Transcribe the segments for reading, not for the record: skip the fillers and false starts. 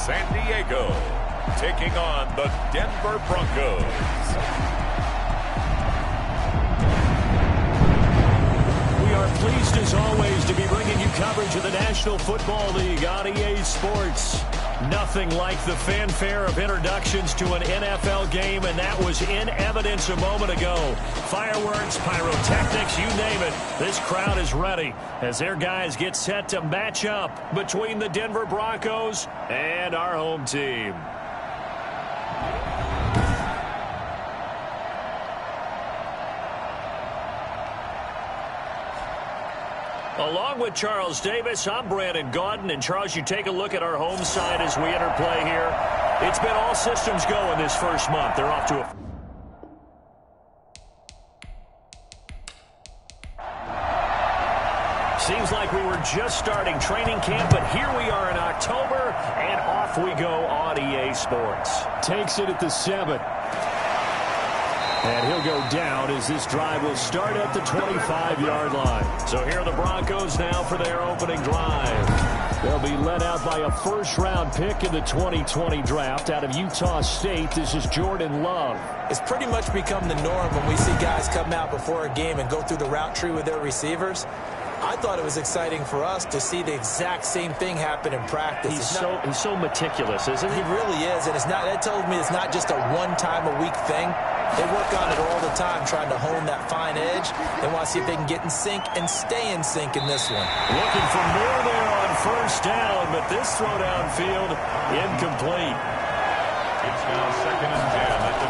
San Diego, taking on the Denver Broncos. We are pleased as always to be bringing you coverage of the National Football League on EA Sports. Nothing like the fanfare of introductions to an NFL game, and that was in evidence a moment ago. Fireworks, pyrotechnics, you name it. This crowd is ready as their guys get set to match up between the Denver Broncos and our home team. Along with Charles Davis, I'm Brandon Gaudin. And Charles, you take a look at our home side as we enter play here. It's been all systems go in this first month. They're off to a... Seems like we were just starting training camp, but here we are in October, and off we go on EA Sports. Takes it at the 7. And he'll go down as this drive will start at the 25-yard line. So here are the Broncos now for their opening drive. They'll be led out by a first-round pick in the 2020 draft out of Utah State. This is Jordan Love. It's pretty much become the norm when we see guys come out before a game and go through the route tree with their receivers. I thought it was exciting for us to see the exact same thing happen in practice. He's so meticulous, isn't he? He really is, and that tells me it's not just a one-time-a-week thing. They work on it all the time, trying to hone that fine edge. They want to see if they can get in sync and stay in sync in this one. Looking for more there on first down, but this throw downfield incomplete. It's now 2nd and 10 at the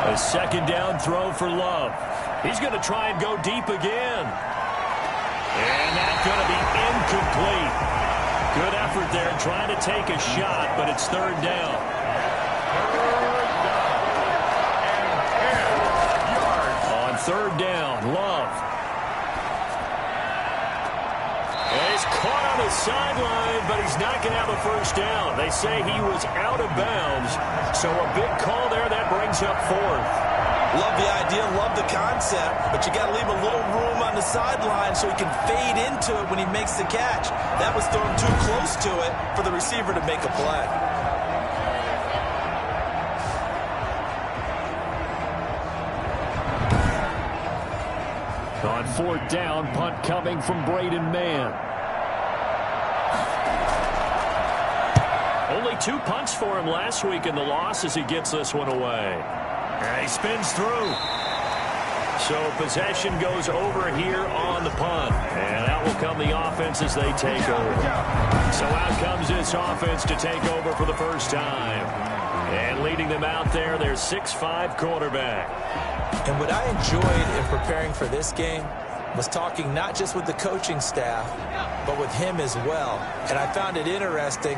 25. A second down throw for Love. He's going to try and go deep again. And that's going to be incomplete. Good effort there trying to take a shot, but it's third down. On third down, Love. And he's caught on the sideline, but he's not going to have a first down. They say he was out of bounds, so a big call there. That brings up fourth. Love the idea, love the concept, but you got to leave a little room on the sideline so he can fade into it when he makes the catch. That was thrown too close to it for the receiver to make a play. On fourth down, punt coming from Braden Mann. Only 2 punts for him last week in the loss as he gets this one away. And he spins through. So possession goes over here on the punt. And out will come the offense as they take over. So out comes this offense to take over for the first time. And leading them out there, their 6'5" quarterback. And what I enjoyed in preparing for this game was talking not just with the coaching staff, but with him as well. And I found it interesting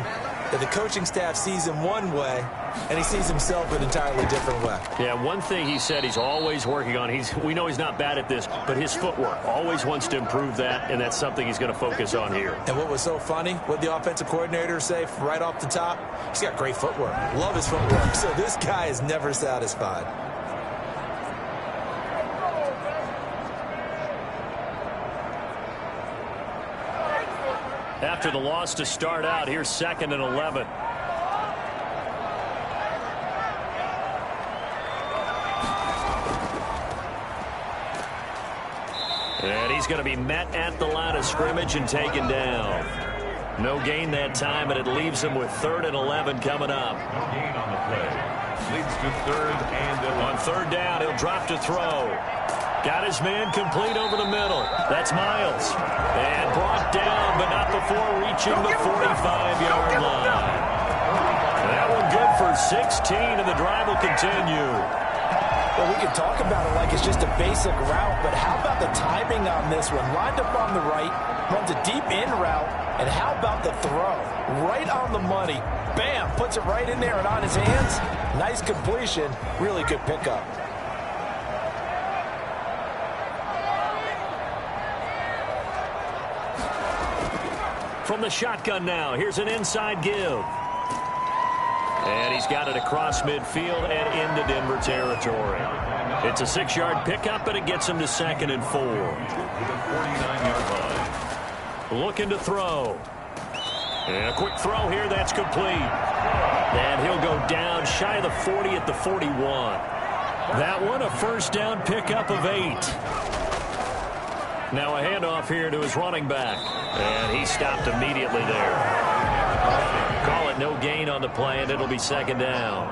that the coaching staff sees him one way, and he sees himself an entirely different way. Yeah, one thing he said he's always working on, we know he's not bad at this, but his footwork, always wants to improve that, and that's something he's going to focus on here. And what was so funny, what the offensive coordinator say right off the top, he's got great footwork. Love his footwork. So this guy is never satisfied. After the loss to start out, here's 2nd and 11. And he's going to be met at the line of scrimmage and taken down. No gain that time, and it leaves him with 3rd and 11 coming up. No gain on the play. Leads to 3rd and 11. On third down, he'll drop to throw. Got his man complete over the middle. That's Miles. And brought down, but not before reaching the 45-yard line. That one good for 16, and the drive will continue. Well, we can talk about it like it's just a basic route, but how about the timing on this one? Lined up on the right, runs a deep in route, and how about the throw? Right on the money. Bam! Puts it right in there and on his hands. Nice completion. Really good pickup. From the shotgun now, here's an inside give. And he's got it across midfield and into Denver territory. It's a 6-yard pickup, and it gets him to 2nd and 4. To the 49-yard line. Looking to throw. And a quick throw here, that's complete. And he'll go down shy of the 40 at the 41. That one, a first down pickup of 8. Now a handoff here to his running back. And he stopped immediately there. Call it no gain on the play, and it'll be second down.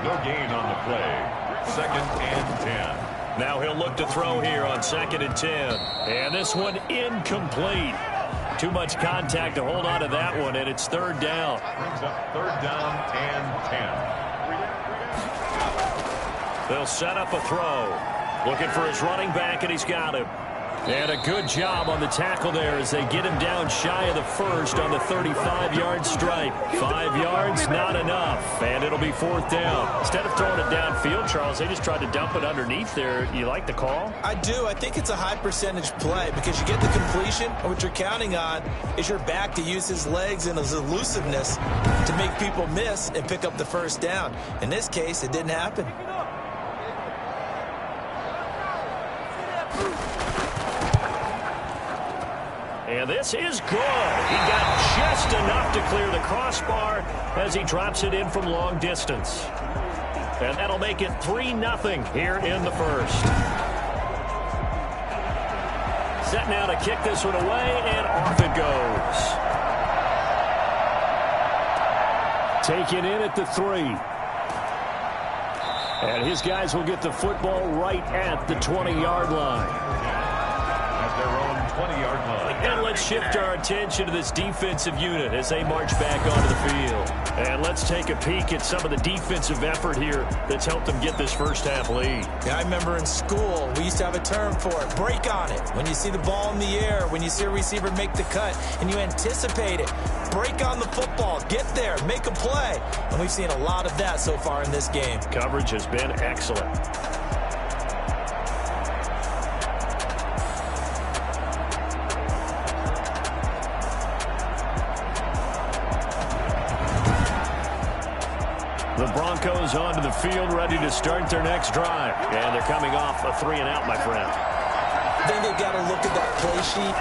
No gain on the play. Second and 10. Now he'll look to throw here on second and 10. And this one incomplete. Too much contact to hold on to that one, and it's third down. Brings up third down and 10. They'll set up a throw. Looking for his running back, and he's got him. And a good job on the tackle there as they get him down shy of the first on the 35-yard stripe. 5 yards, not enough, and it'll be fourth down. Instead of throwing it downfield, Charles, they just tried to dump it underneath there. You like the call? I do. I think it's a high-percentage play because you get the completion, and what you're counting on is your back to use his legs and his elusiveness to make people miss and pick up the first down. In this case, it didn't happen. And this is good. He got just enough to clear the crossbar as he drops it in from long distance. And that'll make it 3-0 here in the first. Set now to kick this one away, and off it goes. Taken in at the 3. And his guys will get the football right at the 20-yard line. At their own 20-yard line. And let's shift our attention to this defensive unit as they march back onto the field. And let's take a peek at some of the defensive effort here that's helped them get this first half lead. Yeah, I remember in school, we used to have a term for it, break on it. When you see the ball in the air, when you see a receiver make the cut, and you anticipate it, break on the football, get there, make a play. And we've seen a lot of that so far in this game. Coverage has been excellent. The Broncos onto the field, ready to start their next drive. And they're coming off a 3-and-out, my friend. I think they've got to look at that play sheet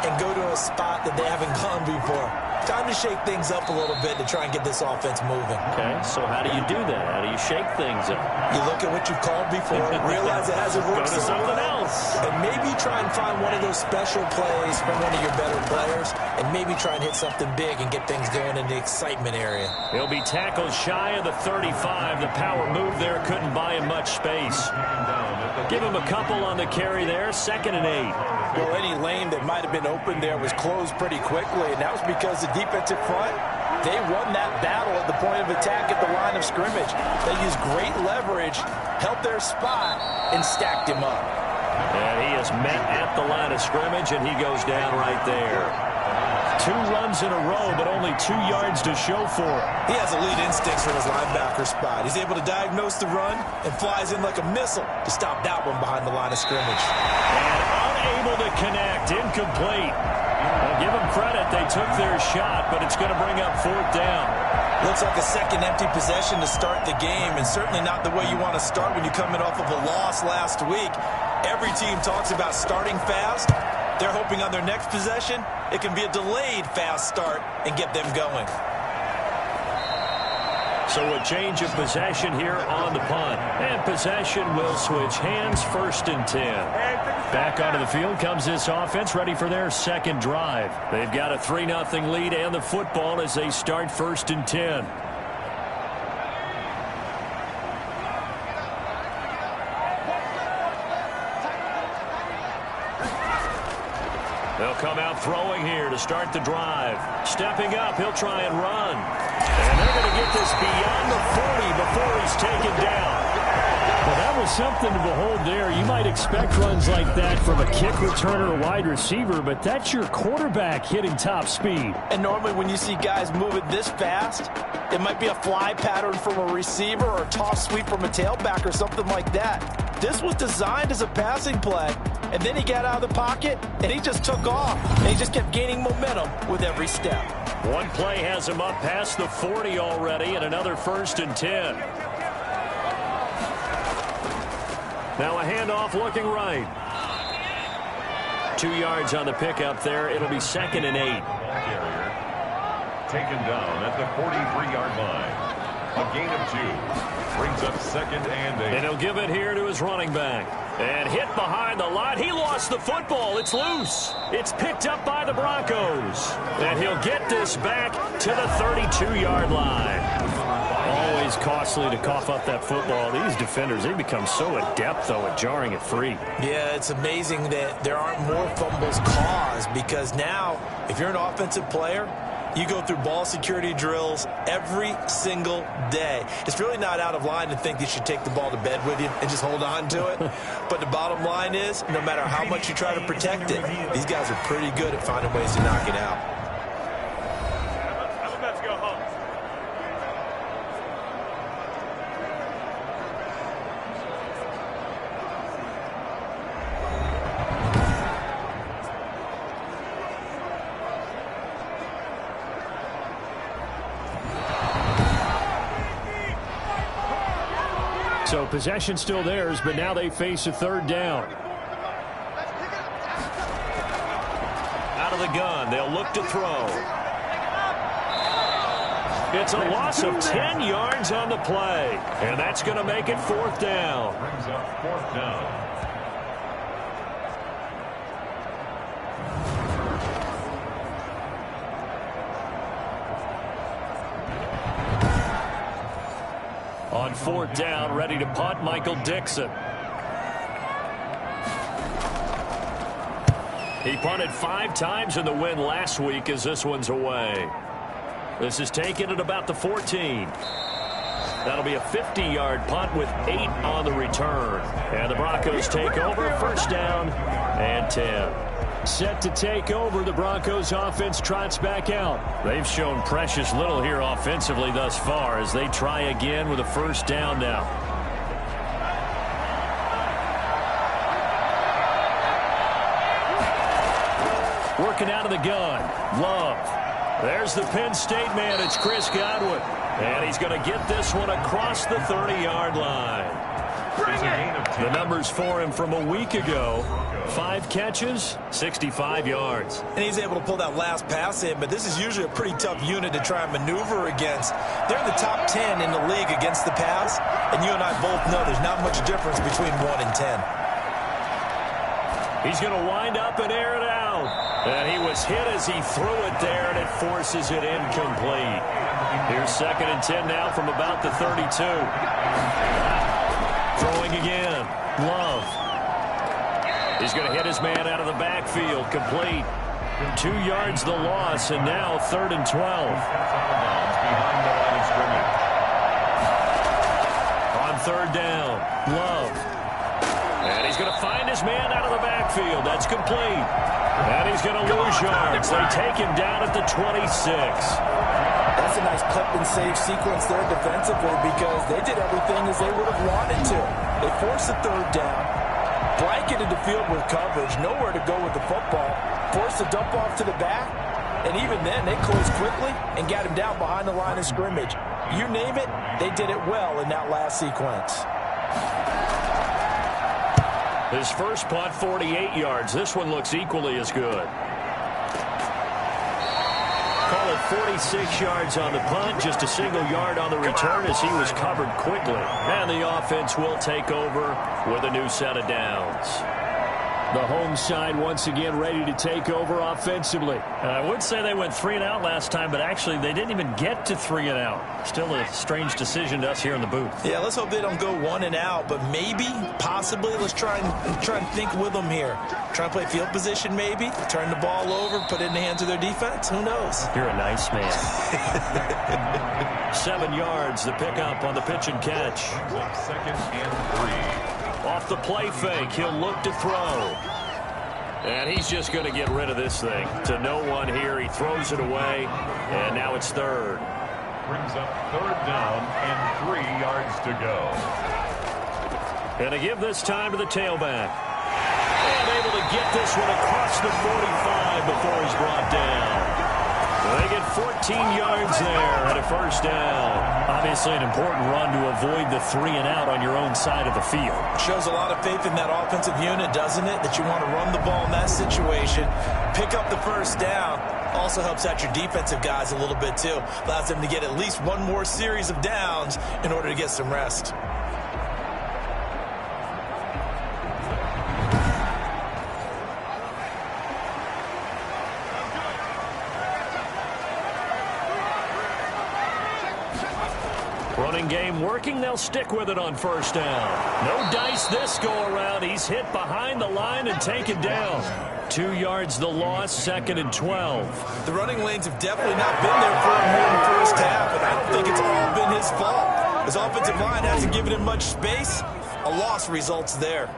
and go to a spot that they haven't gone before. Time to shake things up a little bit to try and get this offense moving. Okay, so how do you do that? How do you shake things up? You look at what you've called before, realize it hasn't worked Go to something else. and maybe try and find one of those special plays from one of your better players, and maybe try and hit something big and get things going in the excitement area. He'll be tackled shy of the 35. The power move there couldn't buy him much space. Give him a couple on the carry there. 2nd and 8. Well, any lane that might have been open there was closed pretty quickly, and that was because the defensive front, they won that battle at the point of attack at the line of scrimmage. They used great leverage, held their spot, and stacked him up. And he is met at the line of scrimmage, and he goes down right there. 2 runs in a row, but only 2 yards to show for it. He has elite instincts from his linebacker spot. He's able to diagnose the run and flies in like a missile to stop that one behind the line of scrimmage. And unable to connect, incomplete. Well, give them credit, they took their shot, but it's going to bring up 4th down. Looks like a second empty possession to start the game, and certainly not the way you want to start when you're coming off of a loss last week. Every team talks about starting fast. They're hoping on their next possession, it can be a delayed fast start and get them going. So a change of possession here on the punt. And possession will switch hands, 1st and 10. Back onto the field comes this offense, ready for their second drive. They've got a 3-0 lead and the football as they start 1st and 10. They'll come out throwing here to start the drive. Stepping up, he'll try and run. And they're going to get this beyond the 40 before he's taken down. Well, that was something to behold there. You might expect runs like that from a kick returner or wide receiver, but that's your quarterback hitting top speed. And normally when you see guys moving this fast, it might be a fly pattern from a receiver or a toss sweep from a tailback or something like that. This was designed as a passing play, and then he got out of the pocket, and he just took off. And he just kept gaining momentum with every step. One play has him up past the 40 already, and another 1st and 10. Now a handoff looking right. 2 yards on the pickup there. It'll be 2nd and 8. taken down at the 43-yard line. A gain of 2. Brings up 2nd and 8. And he'll give it here to his running back. And hit behind the line. He lost the football. It's loose. It's picked up by the Broncos. And he'll get this back to the 32-yard line. Always costly to cough up that football. These defenders, they become so adept, though, at jarring it free. Yeah, it's amazing that there aren't more fumbles caused, because now, if you're an offensive player, you go through ball security drills every single day. It's really not out of line to think you should take the ball to bed with you and just hold on to it. But the bottom line is, no matter how much you try to protect it, these guys are pretty good at finding ways to knock it out. So possession still theirs, but now they face a 3rd down. Out of the gun, they'll look to throw. It's a loss of 10 yards on the play, and that's going to make it 4th down. Brings up 4th down. On 4th down, ready to punt, Michael Dixon. He punted 5 times in the win last week as this one's away. This is taken at about the 14. That'll be a 50-yard punt with 8 on the return. And the Broncos take over, 1st down and 10. Set to take over, the Broncos offense trots back out. They've shown precious little here offensively thus far as they try again with a 1st down now. Working out of the gun, Love. There's the Penn State man, it's Chris Godwin. And he's going to get this one across the 30-yard line. The numbers for him from a week ago: 5 catches, 65 yards. And he's able to pull that last pass in, but this is usually a pretty tough unit to try and maneuver against. They're in the top 10 in the league against the pass, and you and I both know there's not much difference between 1 and 10. He's going to wind up and air it out. And he was hit as he threw it there, and it forces it incomplete. Here's 2nd and 10 now from about the 32. Throwing again. Love. He's going to hit his man out of the backfield. Complete. 2 yards the loss, and now 3rd and 12. On 3rd down, Love. And he's going to find his man out of the backfield. That's complete. And he's going to lose yards. They take him down at the 26. That's a nice clip and save sequence there defensively, because they did everything as they would have wanted to. They forced the 3rd down, blanketed the field with coverage, nowhere to go with the football, forced the dump off to the back, and even then they closed quickly and got him down behind the line of scrimmage. You name it, they did it well in that last sequence. His first punt, 48 yards. This one looks equally as good. Call it 46 yards on the punt, just a single yard on the return as he was covered quickly. And the offense will take over with a new set of downs. The home side once again ready to take over offensively. I would say they went 3 and out last time, but actually they didn't even get to 3 and out. Still a strange decision to us here in the booth. Yeah, let's hope they don't go 1 and out, but maybe, possibly, let's try and think with them here. Try and play field position maybe, turn the ball over, put it in the hands of their defense. Who knows? You're a nice man. 7 yards, the pickup on the pitch and catch. 2nd and 3. Off the play fake, he'll look to throw. And he's just going to get rid of this thing. To no one here, he throws it away, and now it's 3rd. Brings up 3rd down and 3 yards to go. And to give this time to the tailback. And able to get this one across the 45 before he's brought down. They get 14 yards there and a 1st down. Obviously an important run to avoid the 3 and out on your own side of the field. Shows a lot of faith in that offensive unit, doesn't it? That you want to run the ball in that situation, pick up the 1st down, Also helps out your defensive guys a little bit too. Allows them to get at least one more series of downs in order to get some rest. Running game working. They'll stick with it on first down. No dice this go around. He's hit behind the line and taken down. 2 yards the loss, 2nd and 12. The running lanes have definitely not been there for him here in the first half, and I don't think it's all been his fault. His offensive line hasn't given him much space. A loss results there.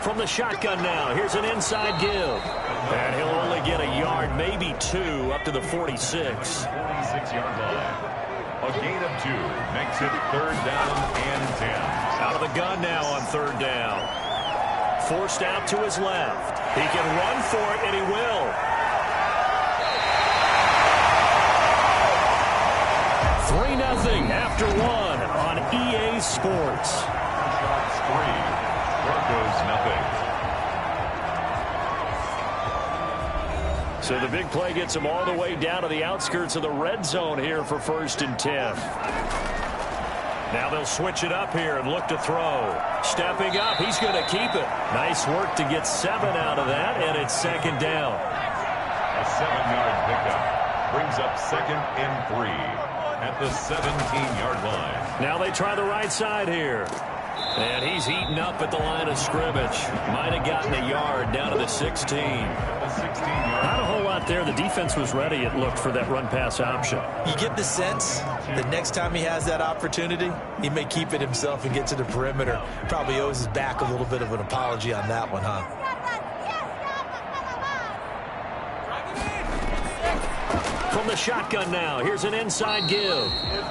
From the shotgun now, here's an inside give. And he'll only get a yard, maybe 2, up to the 46. 46-yard line. A gain of 2 makes it 3rd down and 10. Out of the gun now on 3rd down. Forced out to his left. He can run for it, and he will. 3-0 after 1 on EA Sports. Shots 3. Broncos nothing. So the big play gets him all the way down to the outskirts of the red zone here for 1st and 10. Now they'll switch it up here and look to throw. Stepping up, he's going to keep it. Nice work to get 7 out of that, and it's 2nd down. A 7-yard pickup brings up 2nd and 3 at the 17-yard line. Now they try the right side here. And he's eaten up at the line of scrimmage. Might have gotten a yard down to the 16. Not a whole lot there. The defense was ready, it looked, for that run-pass option. You get the sense that next time he has that opportunity, he may keep it himself and get to the perimeter. Probably owes his back a little bit of an apology on that one, huh? From the shotgun now, here's an inside give.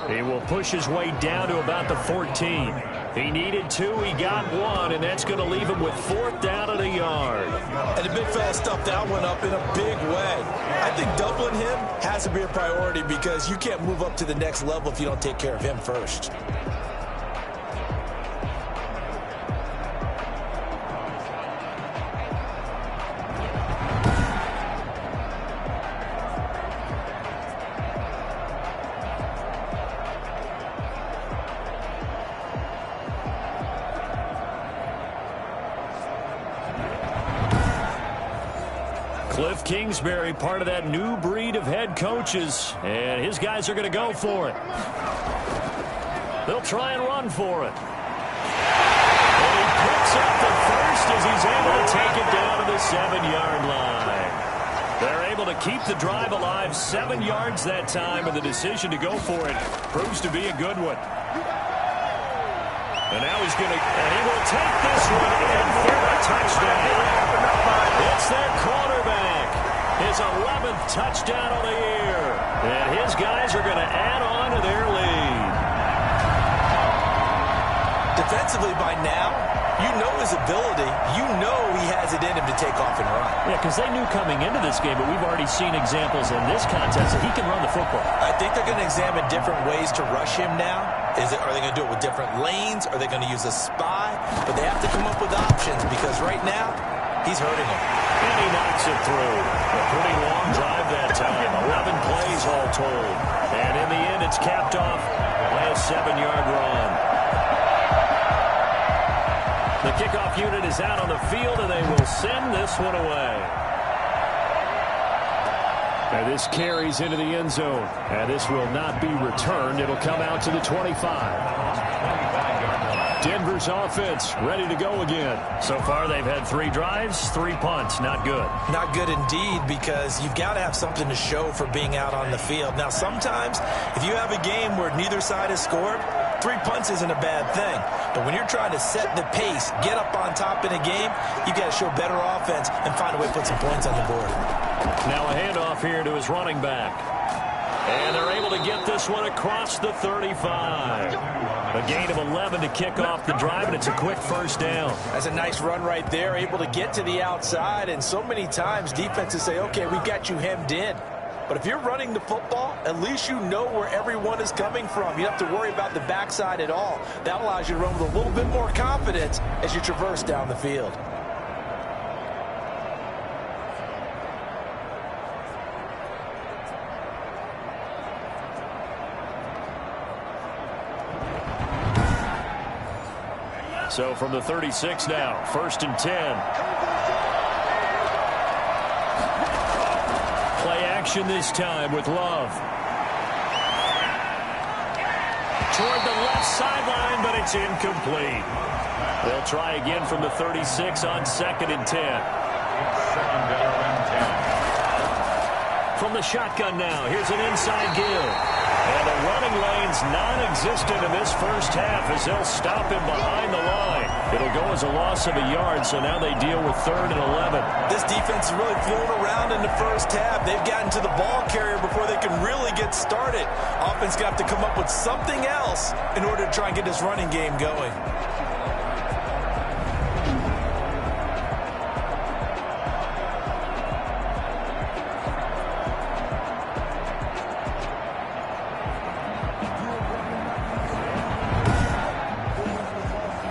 He will push his way down to about the 14. He needed 2, he got 1, and that's going to leave him with 4th down and a yard. And the big fella stuffed that one up in a big way. I think doubling him has to be a priority because you can't move up to the next level if you don't take care of him first. Cliff Kingsbury, part of that new breed of head coaches, and his guys are going to go for it. They'll try and run for it. And he picks up the first as he's able to take it down to the 7-yard line. They're able to keep the drive alive, 7 yards that time, and the decision to go for it proves to be a good one. And now he's going to, and he will take this one in for a touchdown. It's their quarterback. His 11th touchdown of the year. And his guys are going to add on to their lead. Defensively by now, you know his ability. You know he has it in him to take off and run. Yeah, because they knew coming into this game, but we've already seen examples in this contest that he can run the football. I think they're going to examine different ways to rush him now. Are they going to do it with different lanes? Are they going to use a spy? But they have to come up with options because right now, he's hurting them. And he knocks it through. A pretty long drive that time. 11 plays all told. And in the end, it's capped off by a 7-yard run. The kickoff unit is out on the field, and they will send this one away. And this carries into the end zone. And this will not be returned. It'll come out to the 25. Denver's offense ready to go again. So far, they've had 3 drives, 3 punts. Not good. Not good indeed, because you've got to have something to show for being out on the field. Now, sometimes, if you have a game where neither side has scored, 3 punts isn't a bad thing. But when you're trying to set the pace, get up on top in a game, you got to show better offense and find a way to put some points on the board. Now a handoff here to his running back. And they're able to get this one across the 35. A gain of 11 to kick off the drive, and it's a quick first down. That's a nice run right there, able to get to the outside. And so many times defenses say, okay, we've got you hemmed in. But if you're running the football, at least you know where everyone is coming from. You don't have to worry about the backside at all. That allows you to run with a little bit more confidence as you traverse down the field. So from the 36 now, 1st and 10. Play action this time with Love. Toward the left sideline, but it's incomplete. They'll try again from the 36 on 2nd and 10. 2nd down and 10. From the shotgun now, here's an inside give. And the running lane's non-existent in this first half as they'll stop him behind the line. It'll go as a loss of a yard, so now they deal with 3rd and 11. This defense is really flown around in the first half. They've gotten to the ball carrier before they can really get started. Offense got to come up with something else in order to try and get this running game going.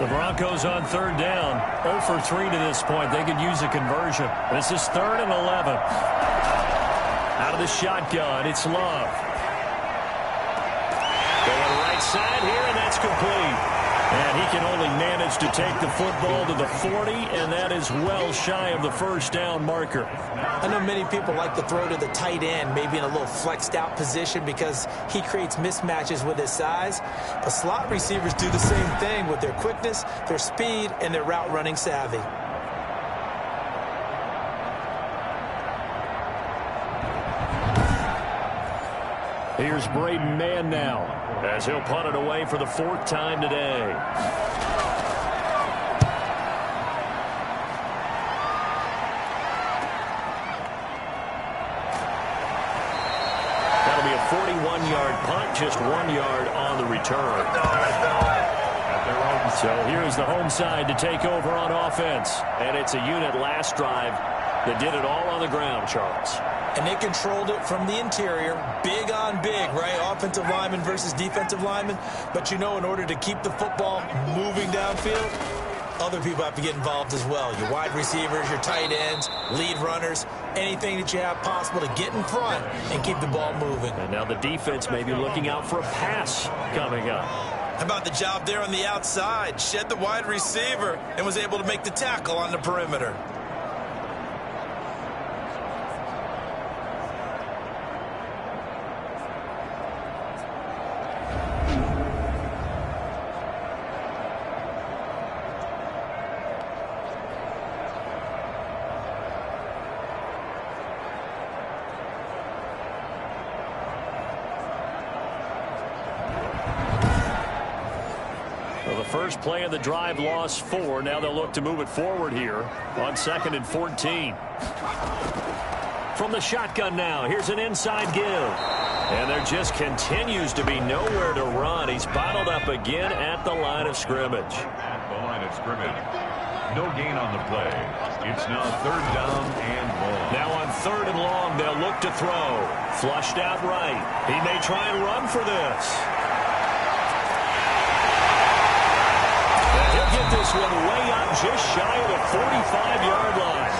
The Broncos on 3rd down, 0 for 3 to this point. They could use a conversion. This is 3rd and 11. Out of the shotgun, it's Love. Going right side here, and that's complete. And he can only manage to take the football to the 40, and that is well shy of the first down marker. I know many people like to throw to the tight end, maybe in a little flexed out position because he creates mismatches with his size. But slot receivers do the same thing with their quickness, their speed, and their route running savvy. Here's Braden Mann now, as he'll punt it away for the 4th time today. That'll be a 41-yard punt, just 1 yard on the return. So here's the home side to take over on offense. And it's a unit last drive that did it all on the ground, Charles. And they controlled it from the interior, big on big, right? Offensive lineman versus defensive lineman. But you know, in order to keep the football moving downfield, other people have to get involved as well. Your wide receivers, your tight ends, lead runners, anything that you have possible to get in front and keep the ball moving. And now the defense may be looking out for a pass coming up. How about the job there on the outside? Shed the wide receiver and was able to make the tackle on the perimeter. First play of the drive, lost 4. Now they'll look to move it forward here on 2nd and 14. From the shotgun now, here's an inside give. And there just continues to be nowhere to run. He's bottled up again at the line of scrimmage. At the line of scrimmage. No gain on the play. It's now 3rd down and long. Now on 3rd and long, they'll look to throw. Flushed out right. He may try and run for this. He'll get this one way up just shy of the 45-yard line.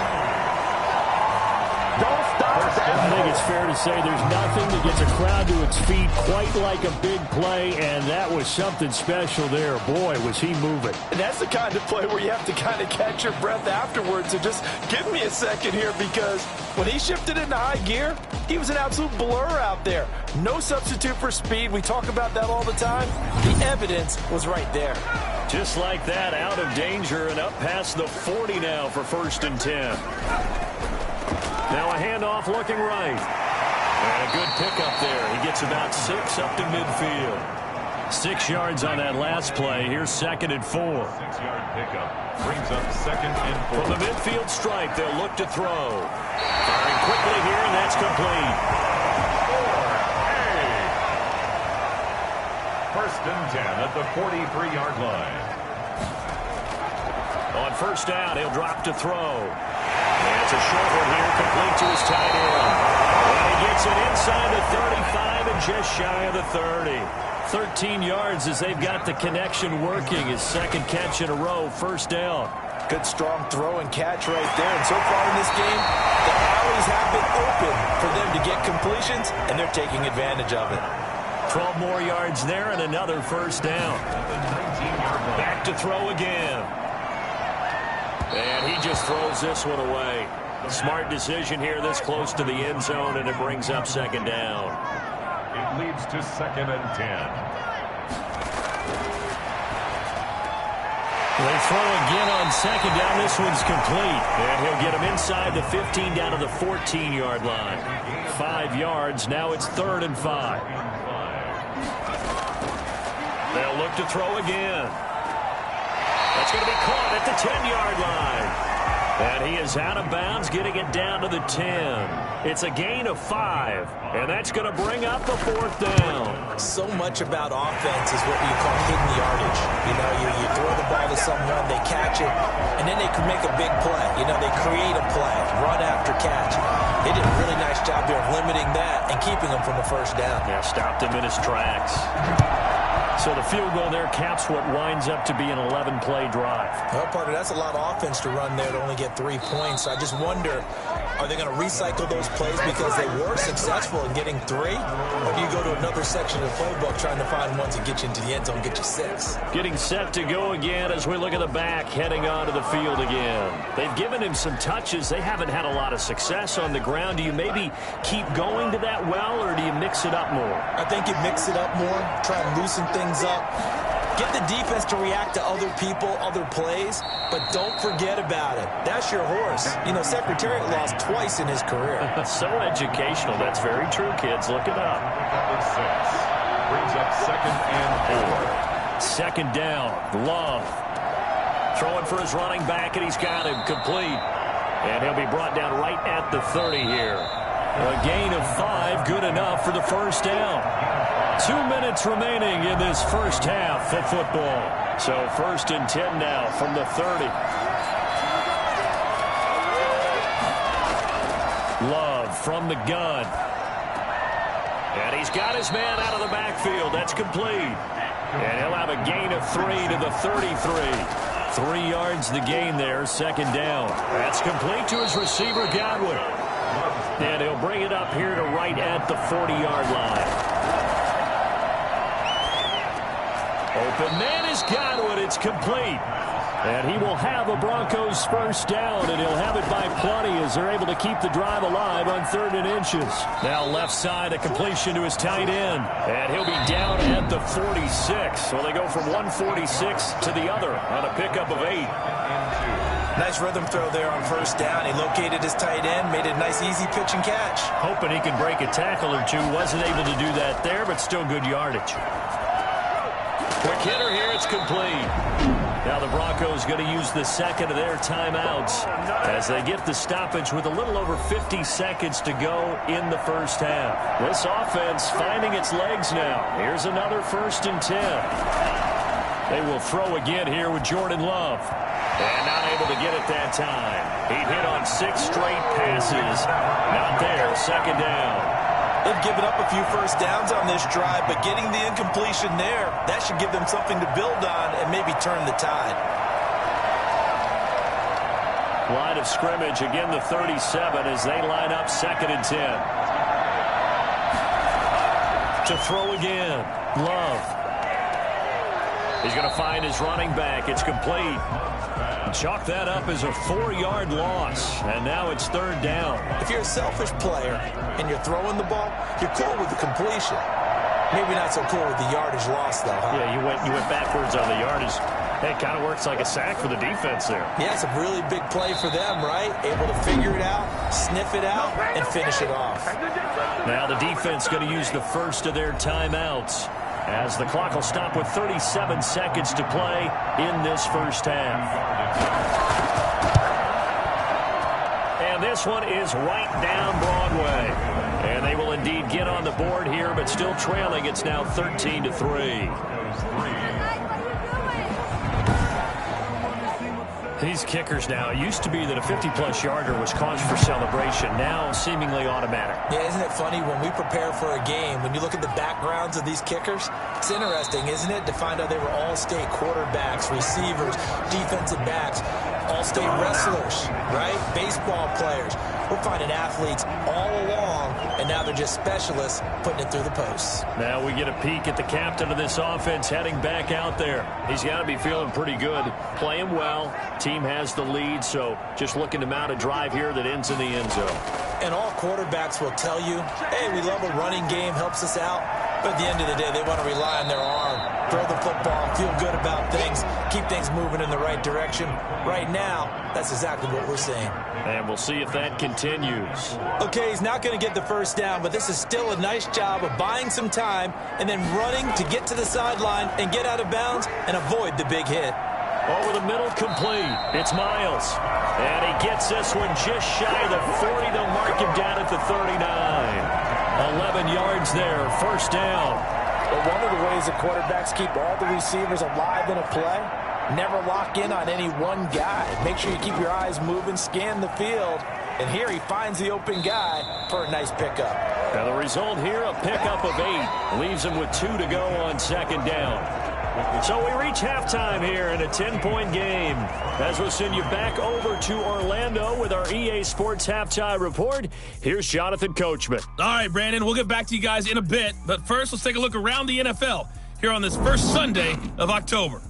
Don't stop that. I think it's fair to say there's nothing that gets a crowd to its feet quite like a big play, and that was something special there. Boy, was he moving. And that's the kind of play where you have to kind of catch your breath afterwards and just give me a second here, because when he shifted into high gear, he was an absolute blur out there. No substitute for speed. We talk about that all the time. The evidence was right there. Just like that, out of danger and up past the 40 now for 1st and 10. Now a handoff looking right. And a good pickup there. He gets about 6 up to midfield. 6 yards on that last play. Here's 2nd and 4. 6-yard pickup brings up 2nd and 4. From the midfield stripe, they'll look to throw. Firing quickly here, and that's complete. and 10 at the 43-yard line. On first down, he'll drop to throw. And it's a short one here, complete to his tight end. And he gets it inside the 35 and just shy of the 30. 13 yards as they've got the connection working. His second catch in a row, first down. Good strong throw and catch right there. And so far in this game, the alleys have been open for them to get completions, and they're taking advantage of it. 12 more yards there and another first down. Back to throw again. And he just throws this one away. Smart decision here this close to the end zone, and it brings up second down. It leads to 2nd and 10. They throw again on second down. This one's complete. And he'll get him inside the 15 down to the 14-yard line. 5 yards. Now it's 3rd and 5. They'll look to throw again. That's going to be caught at the 10-yard line. And he is out of bounds, getting it down to the 10. It's a gain of 5, and that's going to bring up a 4th down. So much about offense is what you call hidden yardage. You know, you throw the ball to someone, they catch it, and then they can make a big play. You know, they create a play, run after catch. They did a really nice job there of limiting that and keeping him from a first down. Yeah, stopped him in his tracks. So the field goal there caps what winds up to be an 11-play drive. Well, partner, that's a lot of offense to run there to only get 3 points. I just wonder, are they going to recycle those plays because they were successful in getting 3? Or do you go to another section of the playbook trying to find ones that get you into the end zone and get you 6? Getting set to go again as we look at the back, heading onto the field again. They've given him some touches. They haven't had a lot of success on the ground. Do you maybe keep going to that well, or do you mix it up more? I think you mix it up more, try and loosen things up. Get the defense to react to other people, other plays, but don't forget about it. That's your horse. You know, Secretariat lost twice in his career. So educational. That's very true, kids. Look it up. Number 6 brings up 2nd and 4. Second down. Love. Throwing for his running back, and he's got him complete. And he'll be brought down right at the 30 here. A gain of 5, good enough for the first down. 2 minutes remaining in this first half of football. So 1st and 10 now from the 30. Love from the gun. And he's got his man out of the backfield. That's complete. And he'll have a gain of 3 to the 33. 3 yards the gain there, second down. That's complete to his receiver, Godwin. And he'll bring it up here to right at the 40-yard line. Open man is Godwin. It's complete. And he will have a Broncos first down, and he'll have it by plenty as they're able to keep the drive alive on 3rd and inches. Now left side, a completion to his tight end. And he'll be down at the 46. So they go from 146 to the other on a pickup of 8. Nice rhythm throw there on first down. He located his tight end, made it a nice easy pitch and catch. Hoping he can break a tackle or two. Wasn't able to do that there, but still good yardage. Quick hitter here, it's complete. Now the Broncos going to use the second of their timeouts as they get the stoppage with a little over 50 seconds to go in the first half. This offense finding its legs now. Here's another 1st and 10. They will throw again here with Jordan Love. And not able to get it that time. He hit on 6 straight passes. Not there, second down. They've given up a few first downs on this drive, but getting the incompletion there, that should give them something to build on and maybe turn the tide. Line of scrimmage, again the 37 as they line up 2nd and 10. To throw again, Love. He's going to find his running back. It's complete. Chalk that up as a 4-yard loss, and now it's 3rd down. If you're a selfish player and you're throwing the ball, you're cool with the completion. Maybe not so cool with the yardage loss, though, huh? Yeah, you went backwards on the yardage. It kind of works like a sack for the defense there. Yeah, it's a really big play for them, right? Able to figure it out, sniff it out, and finish it off. Now the defense going to use the first of their timeouts, as the clock will stop with 37 seconds to play in this first half. And this one is right down Broadway. And they will indeed get on the board here, but still trailing. It's now 13-3. These kickers now, it used to be that a 50-plus yarder was cause for celebration. Now seemingly automatic. Yeah, isn't it funny when we prepare for a game, when you look at the backgrounds of these kickers, it's interesting, isn't it, to find out they were all-state quarterbacks, receivers, defensive backs, all-state wrestlers, right? Baseball players. We're finding athletes all along, and now they're just specialists putting it through the posts. Now we get a peek at the captain of this offense heading back out there. He's got to be feeling pretty good, playing well. Team has the lead, so just looking to mount a drive here that ends in the end zone. And all quarterbacks will tell you, hey, we love a running game, helps us out. But at the end of the day, they want to rely on their arm, throw the football, feel good about things, keep things moving in the right direction. Right now, that's exactly what we're seeing. And we'll see if that continues. Okay, he's not going to get the first down, but this is still a nice job of buying some time and then running to get to the sideline and get out of bounds and avoid the big hit. Over the middle, complete. It's Miles. And he gets this one just shy of the 40. They'll mark him down at the 39. 11 yards there, first down. But one of the ways that quarterbacks keep all the receivers alive in a play, never lock in on any one guy. Make sure you keep your eyes moving, scan the field. And here he finds the open guy for a nice pickup. Now the result here, a pickup of 8. Leaves him with 2 to go on second down. So we reach halftime here in a 10-point game. As we'll send you back over to Orlando with our EA Sports Halftime Report, here's Jonathan Coachman. All right, Brandon, we'll get back to you guys in a bit. But first, let's take a look around the NFL here on this first Sunday of October.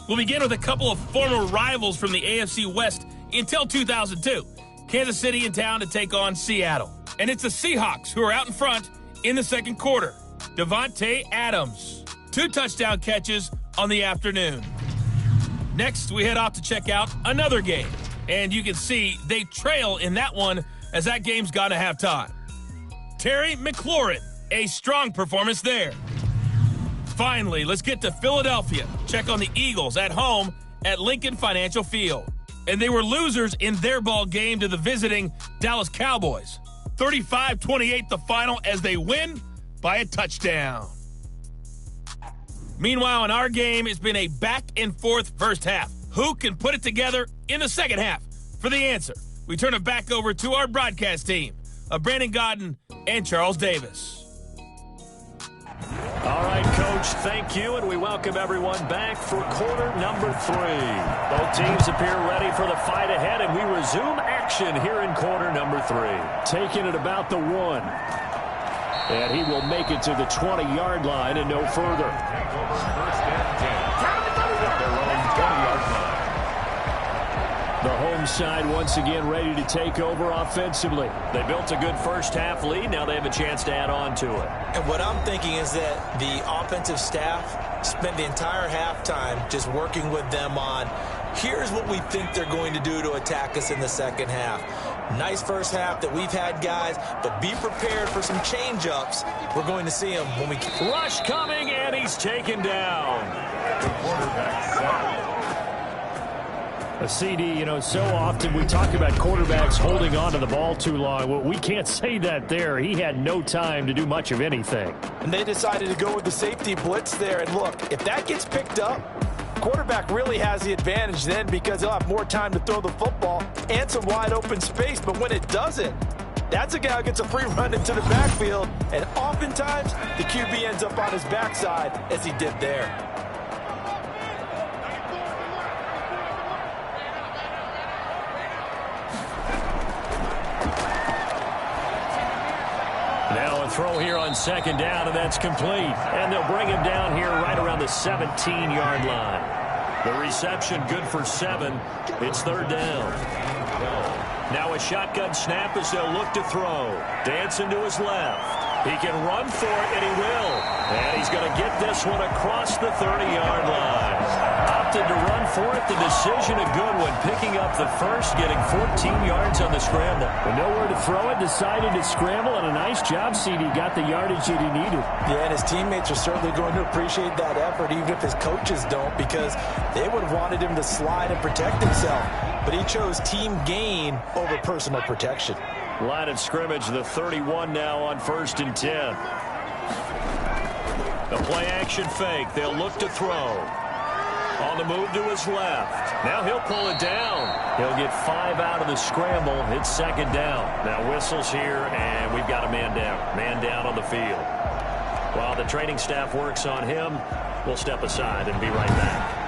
We'll begin with a couple of former rivals from the AFC West until 2002. Kansas City in town to take on Seattle. And it's the Seahawks who are out in front in the second quarter. Devontae Adams, 2 touchdown catches on the afternoon. Next, we head off to check out another game. And you can see they trail in that one as that game's gone to halftime. Terry McLaurin, a strong performance there. Finally, let's get to Philadelphia. Check on the Eagles at home at Lincoln Financial Field. And they were losers in their ball game to the visiting Dallas Cowboys. 35-28 the final as they win by a touchdown. Meanwhile, in our game, it's been a back-and-forth first half. Who can put it together in the second half? For the answer, we turn it back over to our broadcast team of Brandon Godden and Charles Davis. All right, Coach, thank you, and we welcome everyone back for quarter number 3. Both teams appear ready for the fight ahead, and we resume action here in quarter number 3. Taking it about the 1. And he will make it to the 20-yard line and no further. The home side once again ready to take over offensively. They built a good first-half lead. Now they have a chance to add on to it. And what I'm thinking is that the offensive staff spent the entire halftime just working with them on, here's what we think they're going to do to attack us in the second half. Nice first half that we've had, guys, but be prepared for some change-ups. We're going to see them when we... Rush coming, and he's taken down. The quarterback sack. A CD, you know, so often we talk about quarterbacks holding on to the ball too long. Well, we can't say that there. He had no time to do much of anything. And they decided to go with the safety blitz there. And look, if that gets picked up, quarterback really has the advantage then because he'll have more time to throw the football and some wide open space. But when it doesn't, that's a guy who gets a free run into the backfield. And oftentimes, the QB ends up on his backside as he did there. Now a throw here on second down, and that's complete. And they'll bring him down here right around the 17-yard line. The reception good for 7. It's third down. Now a shotgun snap as they'll look to throw. Dancing to his left. He can run for it, and he will. And he's going to get this one across the 30-yard line. Opted to run for it. The decision a good one. Picking up the first, getting 14 yards on the scramble. With nowhere to throw it, decided to scramble, and a nice job, CD. Got the yardage that he needed. Yeah, and his teammates are certainly going to appreciate that effort, even if his coaches don't, because they would have wanted him to slide and protect himself. But he chose team gain over personal protection. Line of scrimmage, the 31 now on 1st and 10. The play action fake. They'll look to throw. On the move to his left. Now he'll pull it down. He'll get 5 out of the scramble. It's second down. Now whistles here, and we've got a man down. Man down on the field. While the training staff works on him, we'll step aside and be right back.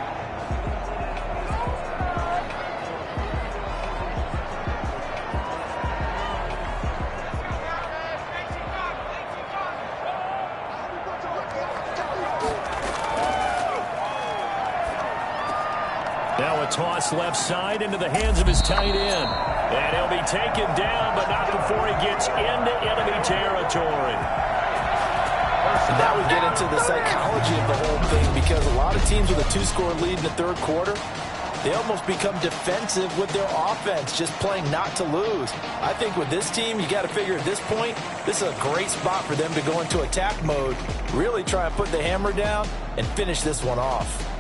Now a toss left side into the hands of his tight end. And he'll be taken down, but not before he gets into enemy territory. Now we get into the psychology of the whole thing, because a lot of teams with a 2-score lead in the third quarter, they almost become defensive with their offense, just playing not to lose. I think with this team, you got to figure at this point, this is a great spot for them to go into attack mode, really try and put the hammer down and finish this one off.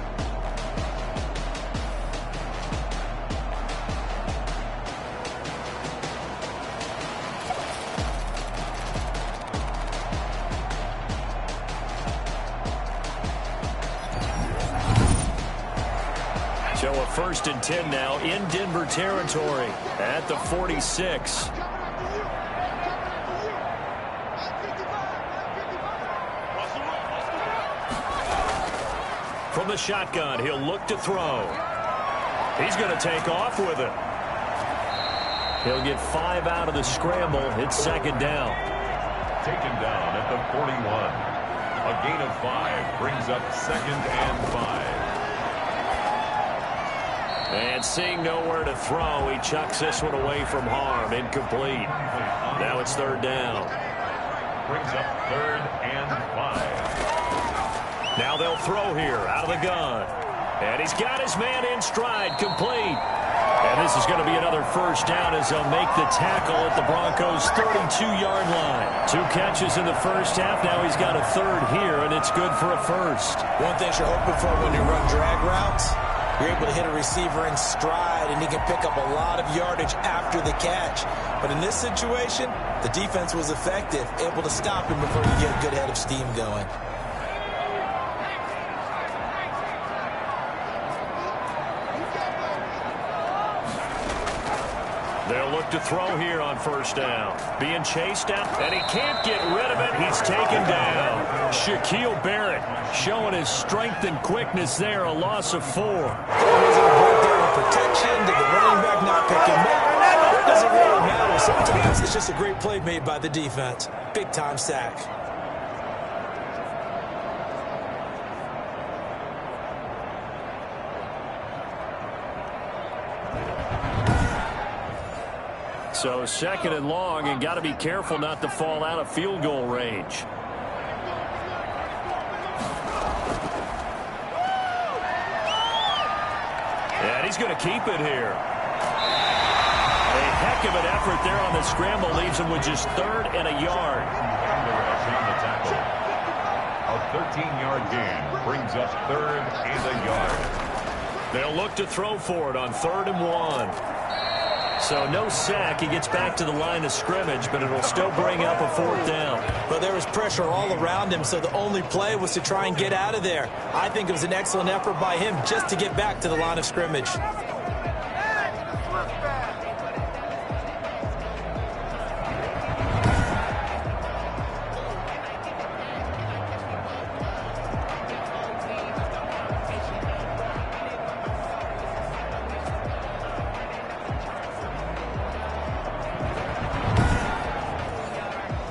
So a 1st and 10 now in Denver territory at the 46. From the shotgun, he'll look to throw. He's going to take off with it. He'll get 5 out of the scramble. It's second down. Taken down at the 41. A gain of 5 brings up 2nd and 5. And seeing nowhere to throw, he chucks this one away from harm. Incomplete. Now it's 3rd down. Brings up 3rd and 5. Now they'll throw here out of the gun. And he's got his man in stride. Complete. And this is going to be another 1st down as they'll make the tackle at the Broncos' 32-yard line. 2 catches in the first half. Now he's got a 3rd here, and it's good for a 1st. One thing you're hoping for when you run drag routes, you're able to hit a receiver in stride, and he can pick up a lot of yardage after the catch. But in this situation, the defense was effective, able to stop him before you get a good head of steam going. They'll look to throw here on 1st down. Being chased out, and he can't get rid of it. He's taken down. Shaquille Barrett showing his strength and quickness there. A loss of 4. Was it a breakdown in protection? Did the running back not pick him up? What does it really matter? Sometimes it's just a great play made by the defense. Big-time sack. So 2nd and long, and got to be careful not to fall out of field goal range. And he's going to keep it here. A heck of an effort there on the scramble leaves him with just 3rd and a yard. A 13-yard gain brings up 3rd and a yard. They'll look to throw for it on 3rd and 1. So no sack. He gets back to the line of scrimmage, but it'll still bring up a 4th down. But there was pressure all around him, so the only play was to try and get out of there. I think it was an excellent effort by him just to get back to the line of scrimmage.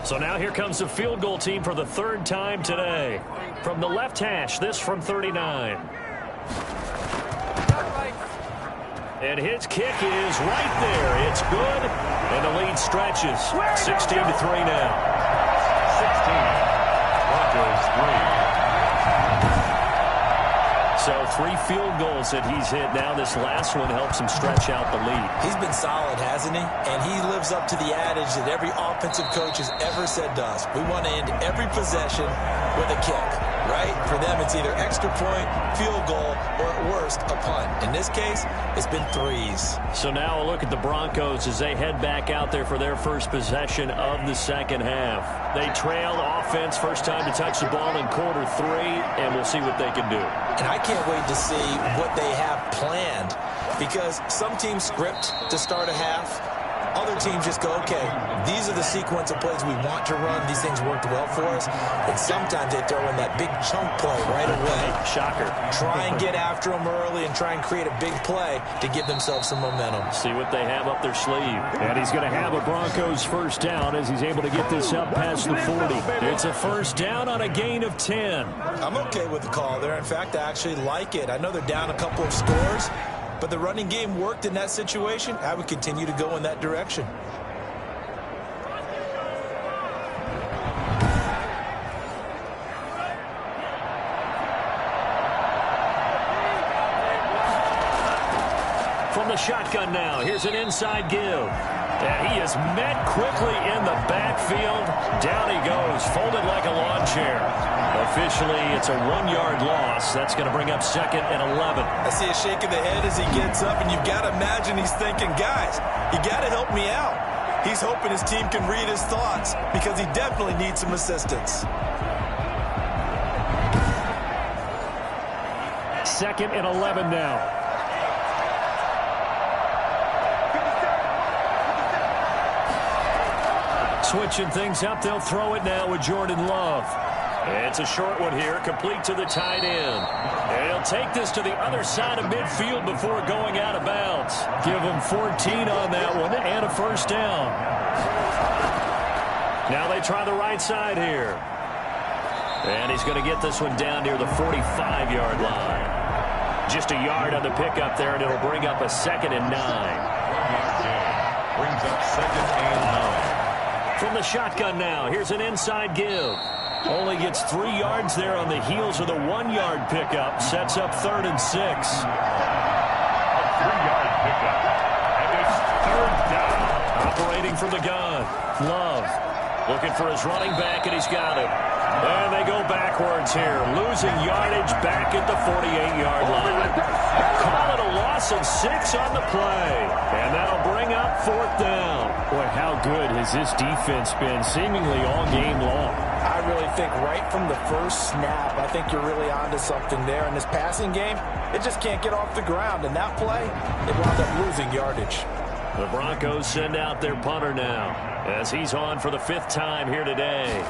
So now here comes the field goal team for the 3rd time today. From the left hash, this from 39. And his kick is right there. It's good, and the lead stretches. 16-3 now. 16. Broncos 3. So 3 field goals that he's hit now. This last one helps him stretch out the lead. He's been solid, hasn't he? And he lives up to the adage that every offensive coach has ever said to us. We want to end every possession with a kick. right? For them, it's either extra point, field goal, or at worst, a punt. In this case, it's been threes. So now a look at the Broncos as they head back out there for their first possession of the second half. They trailed offense, first time to touch the ball in quarter 3, and we'll see what they can do. And I can't wait to see what they have planned, because some teams script to start a half. Other teams just go, okay, these are the sequence of plays we want to run. These things worked well for us. And sometimes they throw in that big chunk play right away. Shocker. Try and get after them early and try and create a big play to give themselves some momentum. See what they have up their sleeve. And he's going to have a Broncos first down as he's able to get this up past the 40. It's a first down on a gain of 10. I'm okay with the call there. In fact, I actually like it. I know they're down a couple of scores, but the running game worked in that situation. I would continue to go in that direction. From the shotgun now, here's an inside give. And he is met quickly in the backfield. Down he goes, folded like a lawn chair. Officially, it's a 1-yard loss. That's going to bring up 2nd and 11. I see a shake of the head as he gets up, and you've got to imagine he's thinking, guys, you got to help me out. He's hoping his team can read his thoughts because he definitely needs some assistance. 2nd and 11 now. Switching things up, they'll throw it now with Jordan Love. It's a short one here, complete to the tight end. And he'll take this to the other side of midfield before going out of bounds. Give him 14 on that one and a first down. Now they try the right side here. And he's going to get this one down near the 45-yard line. Just a yard on the pickup there, and it'll bring up a 2nd and 9. Brings up 2nd and 9. From the shotgun now, here's an inside give. Only gets 3 yards there on the heels of the 1-yard pickup. Sets up 3rd and 6. A 3-yard pickup. And it's 3rd down. Operating from the gun. Love looking for his running back, and he's got it. And they go backwards here. Losing yardage back at the 48-yard line. Call it a loss of 6 on the play. And that'll bring up 4th down. Boy, how good has this defense been seemingly all game long? I really think right from the first snap, I think you're really onto something there. In this passing game, it just can't get off the ground. And that play, it wound up losing yardage. The Broncos send out their punter now as he's on for the 5th time here today.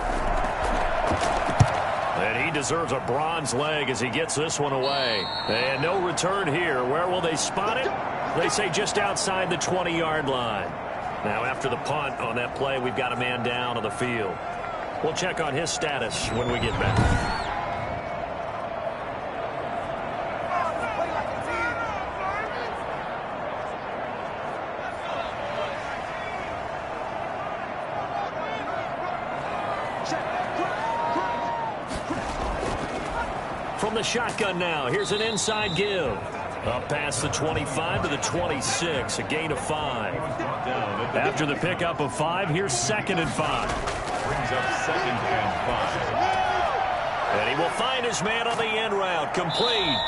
And he deserves a bronze leg as he gets this one away. And no return here. Where will they spot it? They say just outside the 20-yard line. Now after the punt on that play, we've got a man down on the field. We'll check on his status when we get back. From the shotgun now, here's an inside give. Up past the 25 to the 26, a gain of 5. After the pickup of 5, here's 2nd and 5. Brings up 2nd and 5. And he will find his man on the end route, complete.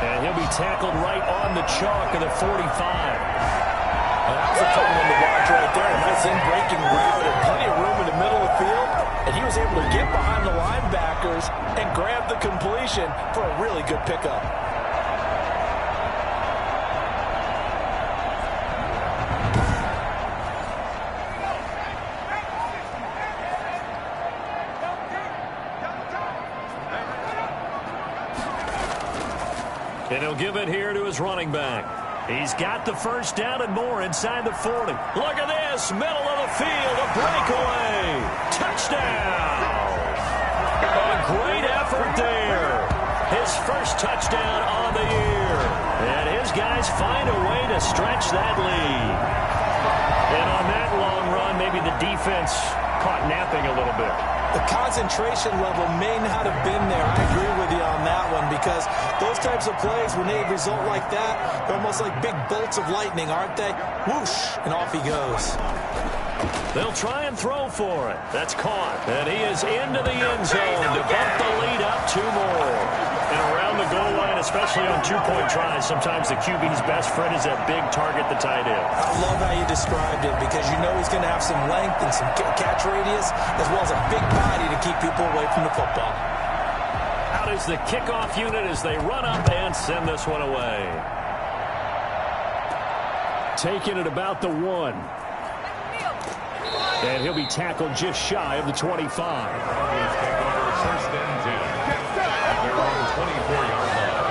And he'll be tackled right on the chalk of the 45. And that was a fun one to watch right there. Nice in-breaking route and plenty of room in the middle of the field. And he was able to get behind the linebackers and grab the completion for a really good pickup. And he'll give it here to his running back. He's got the first down and more inside the 40. Look at this, middle of the field, a breakaway. Touchdown. A great effort there. His first touchdown on the year. And his guys find a way to stretch that lead. And on that long run, maybe the defense caught napping a little bit. The concentration level may not have been there. I agree with you on that one, because those types of plays, when they result like that, they're almost like big bolts of lightning, aren't they? Whoosh, and off he goes. They'll try and throw for it. That's caught. And he is into the end zone to bump the lead up 2 more. And around the goal line, especially on 2-point tries, sometimes the QB's best friend is that big target, the tight end. I love how you described it because you know he's going to have some length and some catch radius as well as a big body to keep people away from the football. Out is the kickoff unit as they run up and send this one away. Taking it about the 1. And he'll be tackled just shy of the 25. Broncos take over first and 10 at their own 24-yard line.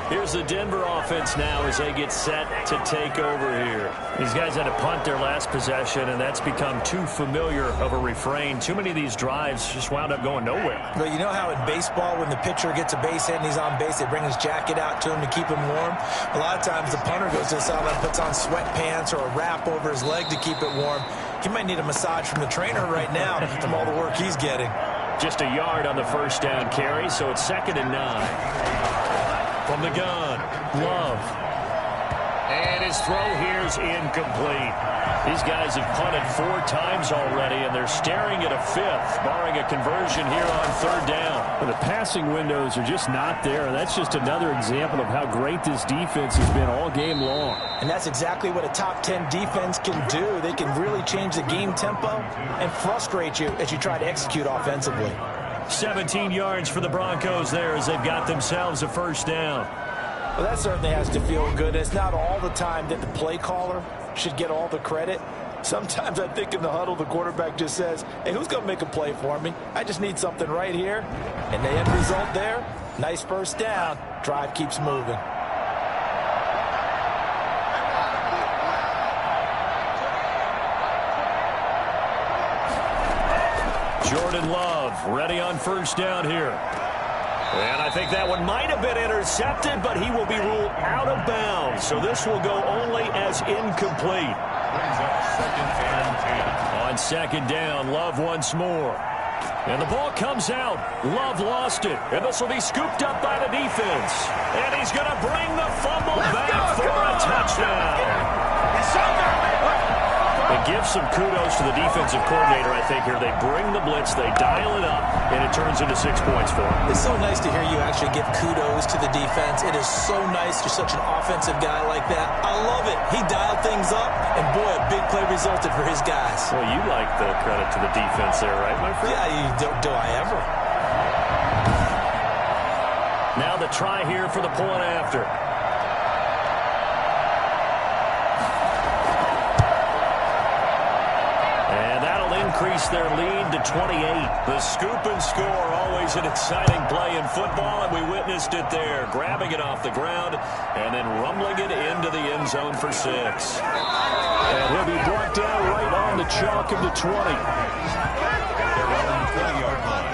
Here's the Denver offense now as they get set to take over here. These guys had to punt their last possession, and that's become too familiar of a refrain. Too many of these drives just wound up going nowhere. But you know how in baseball, when the pitcher gets a base hit and he's on base, they bring his jacket out to him to keep him warm? A lot of times the punter goes to the sideline, puts on sweatpants or a wrap over his leg to keep it warm. He might need a massage from the trainer right now from all the work he's getting. Just a yard on the first down carry, so it's 2nd and 9. From the gun, Love. And his throw here's incomplete. These guys have punted 4 times already, and they're staring at a 5th, barring a conversion here on 3rd down. Well, the passing windows are just not there. That's just another example of how great this defense has been all game long. And that's exactly what a top 10 defense can do. They can really change the game tempo and frustrate you as you try to execute offensively. 17 yards for the Broncos there as they've got themselves a first down. Well, that certainly has to feel good. It's not all the time that the play caller should get all the credit. Sometimes I think in the huddle, the quarterback just says, hey, who's going to make a play for me? I just need something right here. And the end result there, nice first down. Drive keeps moving. Jordan Love ready on first down here. And I think that one might have been intercepted, but he will be ruled out of bounds. So this will go only as incomplete. Brings up 2nd and 10. On 2nd down, Love once more. And the ball comes out. Love lost it. And this will be scooped up by the defense. And he's going to bring the fumble back for a touchdown. It gives some kudos to the defensive coordinator, I think, here. They bring the blitz, they dial it up, and it turns into 6 points for them. It's so nice to hear you actually give kudos to the defense. It is so nice you're such an offensive guy like that. I love it. He dialed things up, and boy, a big play resulted for his guys. Well, you like the credit to the defense there, right, my friend? Yeah, do I ever? Now the try here for the point after. Increase their lead to 28. The scoop and score, always an exciting play in football, and we witnessed it there. Grabbing it off the ground and then rumbling it into the end zone for 6. And he'll be brought down right on the chalk of the 20. Their own 20-yard line.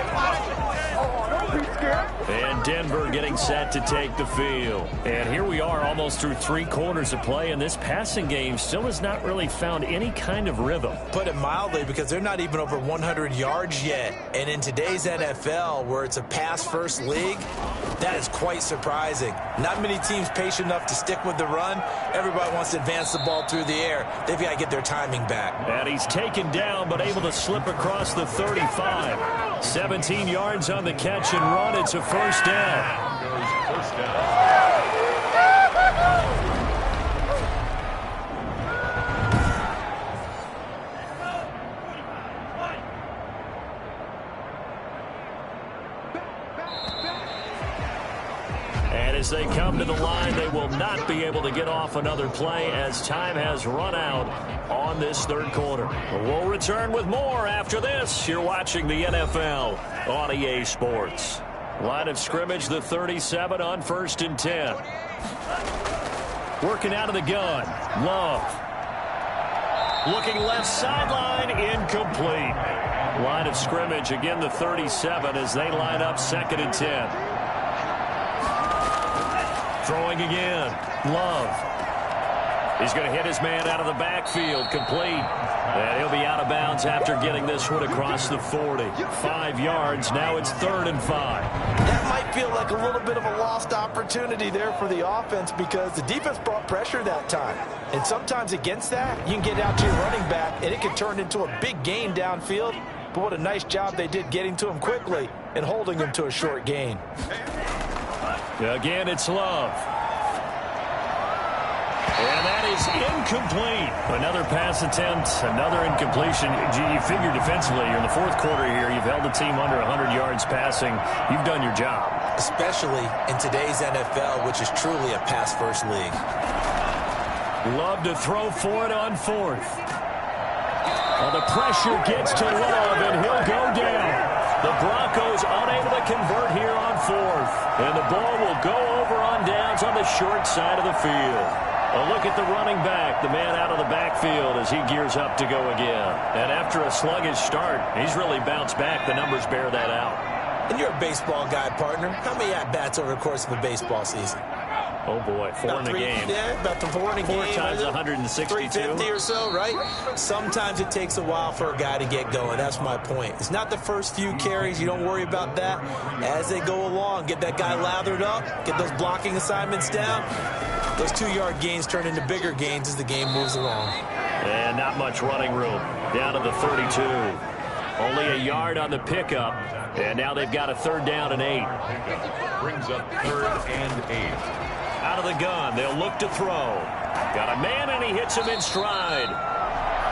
And Denver getting set to take the field. And here we are almost through 3 quarters of play, and this passing game still has not really found any kind of rhythm. Put it mildly, because they're not even over 100 yards yet. And in today's NFL, where it's a pass-first league, that is quite surprising. Not many teams patient enough to stick with the run. Everybody wants to advance the ball through the air. They've got to get their timing back. And he's taken down, but able to slip across the 35. 17 yards on the catch and run. It's a first down. First down. And as they come to the line, they will not be able to get off another play as time has run out on this 3rd quarter. We'll return with more after this. You're watching the NFL on EA Sports. Line of scrimmage, the 37 on 1st and 10. Working out of the gun. Love. Looking left sideline, incomplete. Line of scrimmage, again the 37 as they line up 2nd and 10. Throwing again. Love. He's going to hit his man out of the backfield. Complete. And he'll be out of bounds after getting this one across the 40. 5 yards. Now it's 3rd and 5. That might feel like a little bit of a lost opportunity there for the offense because the defense brought pressure that time. And sometimes against that, you can get out to your running back, and it can turn into a big gain downfield. But what a nice job they did getting to him quickly and holding him to a short gain. Again, it's Love. And that is incomplete. Another pass attempt, another incompletion. You figure defensively, you're in the 4th quarter here. You've held the team under 100 yards passing. You've done your job. Especially in today's NFL, which is truly a pass-first league. Love to throw for it on 4th. Well, the pressure gets to Love, and he'll go down. The Broncos unable to convert here on 4th. And the ball will go over on downs on the short side of the field. A look at the running back, the man out of the backfield as he gears up to go again. And after a sluggish start, he's really bounced back. The numbers bear that out. And you're a baseball guy, partner. How many at-bats over the course of a baseball season? Oh, boy, 4 in a game. Yeah, about the 4 in a game. 4 times 162. 350 or so, right? Sometimes it takes a while for a guy to get going. That's my point. It's not the first few carries. You don't worry about that. As they go along, get that guy lathered up, get those blocking assignments down. Those 2-yard gains turn into bigger gains as the game moves along. And not much running room. Down to the 32. Only a yard on the pickup. And now they've got a 3rd down and 8. Brings up 3rd and 8. Out of the gun, they'll look to throw. Got a man, and he hits him in stride.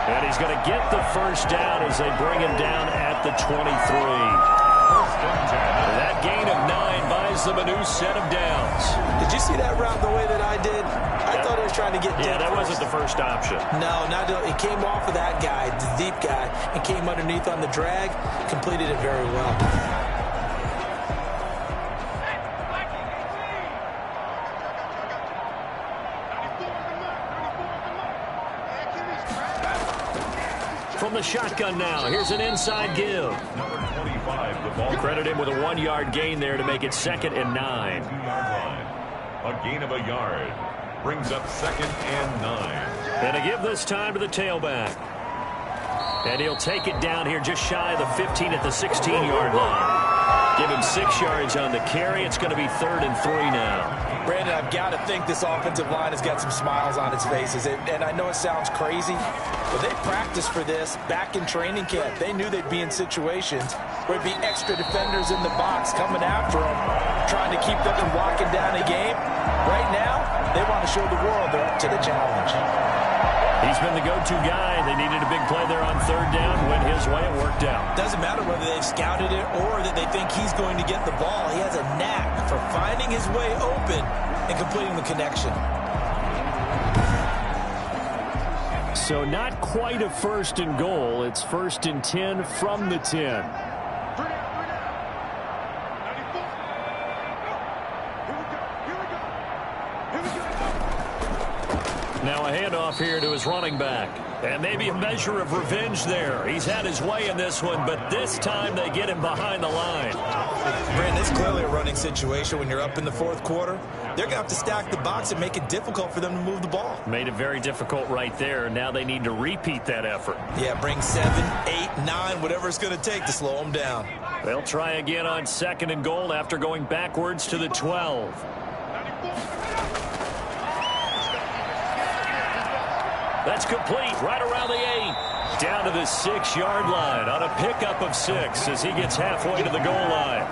And he's going to get the 1st down as they bring him down at the 23. That gain of 9 buys them a new set of downs. Did you see that route the way that I did? I thought he was trying to get deep. Yeah, that wasn't the first option. No, it came off of that guy, the deep guy, and came underneath on the drag. Completed it very well. From the shotgun now, here's an inside give. Number 25, the ball. Credit him with a 1-yard gain there to make it 2nd and 9. 2-yard line. A gain of a yard. Brings up 2nd and 9. And a give this time to the tailback. And he'll take it down here just shy of the 15 at the 16-yard line. Give him 6 yards on the carry. It's going to be 3rd and 3 now. Brandon, I've got to think this offensive line has got some smiles on its faces. And I know it sounds crazy, but they practiced for this back in training camp. They knew they'd be in situations where it'd be extra defenders in the box coming after them, trying to keep them from locking down a game. Right now, they want to show the world they're up to the challenge. He's been the go-to guy. They needed a big play there on 3rd down. Went his way. It worked out. Doesn't matter whether they've scouted it or that they think he's going to get the ball. He has a knack for finding his way open and completing the connection. So not quite a 1st and goal. It's 1st and 10 from the 10. Now a handoff here to his running back. And maybe a measure of revenge there. He's had his way in this one, but this time they get him behind the line. Brandon, it's clearly a running situation when you're up in the 4th quarter. They're going to have to stack the box and make it difficult for them to move the ball. Made it very difficult right there. Now they need to repeat that effort. Yeah, bring 7, 8, 9, whatever it's going to take to slow them down. They'll try again on 2nd and goal after going backwards to the 12. That's complete right around the 8. Down to the 6-yard line on a pickup of 6 as he gets halfway to the goal line.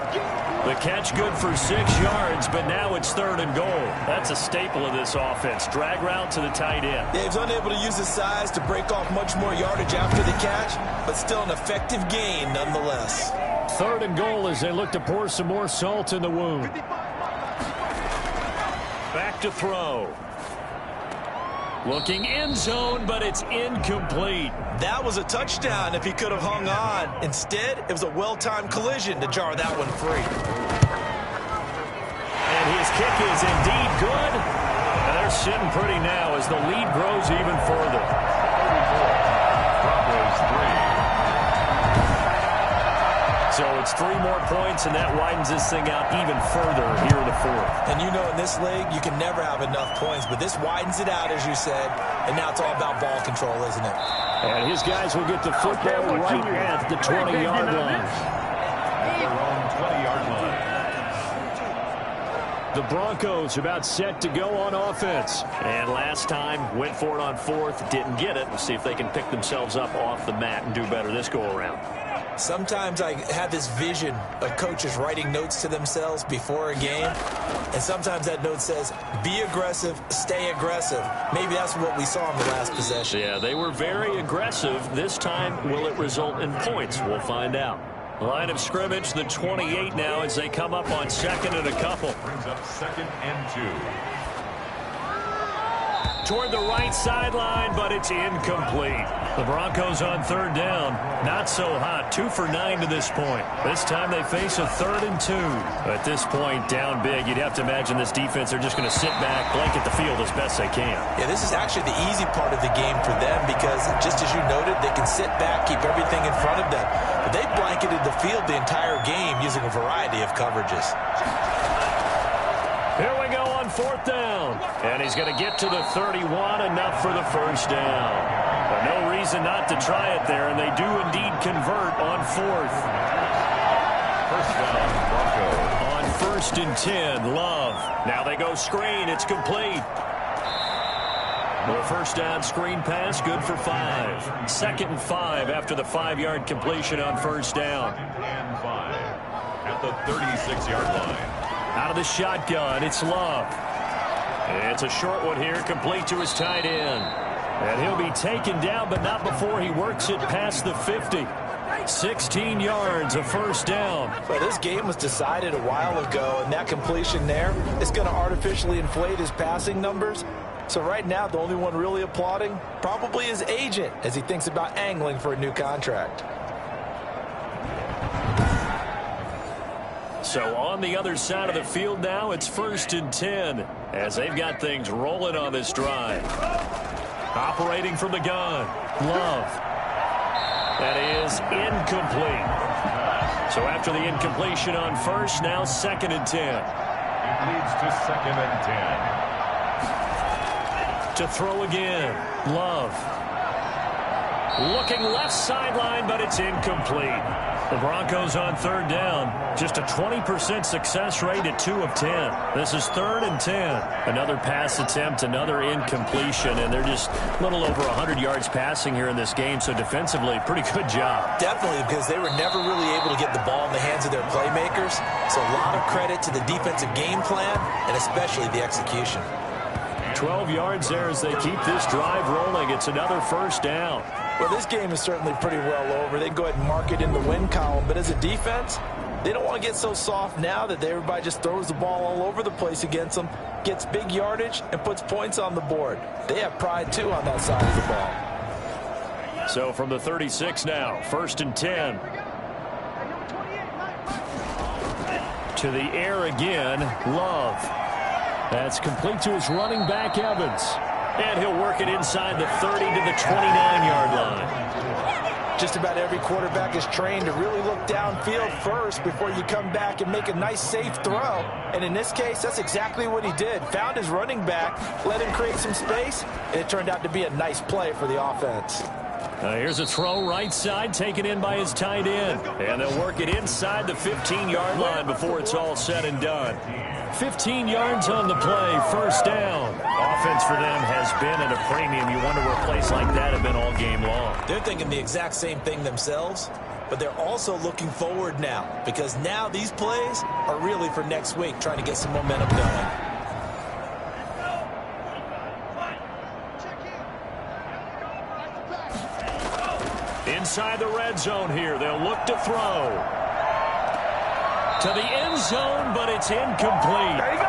The catch good for 6 yards, but now it's 3rd and goal. That's a staple of this offense. Drag route to the tight end. Yeah, he's unable to use his size to break off much more yardage after the catch, but still an effective gain nonetheless. 3rd and goal as they look to pour some more salt in the wound. Back to throw. Looking end zone, but it's incomplete. That was a touchdown if he could have hung on. Instead, it was a well-timed collision to jar that one free. And his kick is indeed good. And they're sitting pretty now as the lead grows even further. Broncos 3. So it's 3 more points, and that widens this thing out even further here in the fourth. And you know in this league, you can never have enough points, but this widens it out, as you said, and now it's all about ball control, isn't it? And his guys will get the football right at the 20-yard line. At their own 20-yard line. The Broncos about set to go on offense. And last time, went for it on fourth, didn't get it. We'll see if they can pick themselves up off the mat and do better this go-around. Sometimes I have this vision of coaches writing notes to themselves before a game, and sometimes that note says, be aggressive, stay aggressive. Maybe that's what we saw in the last possession. Yeah, they were very aggressive. This time, will it result in points? We'll find out. Line of scrimmage, the 28 now as they come up on second and a couple. Brings up 2nd and 2. Toward the right sideline, but it's incomplete. The Broncos on 3rd down. Not so hot. 2 for 9 to this point. This time they face a 3rd and 2. At this point, down big, you'd have to imagine this defense are just going to sit back, blanket the field as best they can. Yeah, this is actually the easy part of the game for them because, just as you noted, they can sit back, keep everything in front of them. But they blanketed the field the entire game using a variety of coverages. Here we go on 4th down. And he's going to get to the 31, enough for the first down. But no reason not to try it there, and they do indeed convert on 4th. First down, Broncos. On 1st and 10, Love. Now they go screen. It's complete. The first down screen pass, good for 5. 2nd and 5 after the 5-yard completion on 1st down. 2nd and 5 at the 36-yard line. Out of the shotgun, it's Love. It's a short one here, complete to his tight end. And he'll be taken down, but not before he works it past the 50. 16 yards, a first down. Well, this game was decided a while ago, and that completion there is going to artificially inflate his passing numbers. So right now, the only one really applauding probably his agent as he thinks about angling for a new contract. So on the other side of the field now, it's 1st and 10 as they've got things rolling on this drive. Operating from the gun, Love. That is incomplete. So after the incompletion on 1st, now 2nd and 10. It leads to 2nd and 10. To throw again, Love. Looking left sideline, but it's incomplete. The Broncos on 3rd down. Just a 20% success rate at 2 of 10. This is 3rd and 10. Another pass attempt, another incompletion, and they're just a little over 100 yards passing here in this game, so defensively, pretty good job. Definitely, because they were never really able to get the ball in the hands of their playmakers. So a lot of credit to the defensive game plan and especially the execution. 12 yards there as they keep this drive rolling. It's another first down. Well, this game is certainly pretty well over. They can go ahead and mark it in the win column. But as a defense, they don't want to get so soft now that everybody just throws the ball all over the place against them, gets big yardage, and puts points on the board. They have pride, too, on that side of the ball. So from the 36 now, 1st and 10. To the air again, Love. That's complete to his running back, Evans. And he'll work it inside the 30 to the 29-yard line. Just about every quarterback is trained to really look downfield first before you come back and make a nice, safe throw. And in this case, that's exactly what he did. Found his running back, let him create some space, and it turned out to be a nice play for the offense. Here's a throw right side, taken in by his tight end. And they'll work it inside the 15-yard line before it's all said and done. 15 yards on the play, first down. Offense for them has been at a premium. You wonder where plays like that have been all game long. They're thinking the exact same thing themselves, but they're also looking forward now because now these plays are really for next week, trying to get some momentum going. Inside the red zone here, they'll look to throw. To the end zone, but it's incomplete. There you go.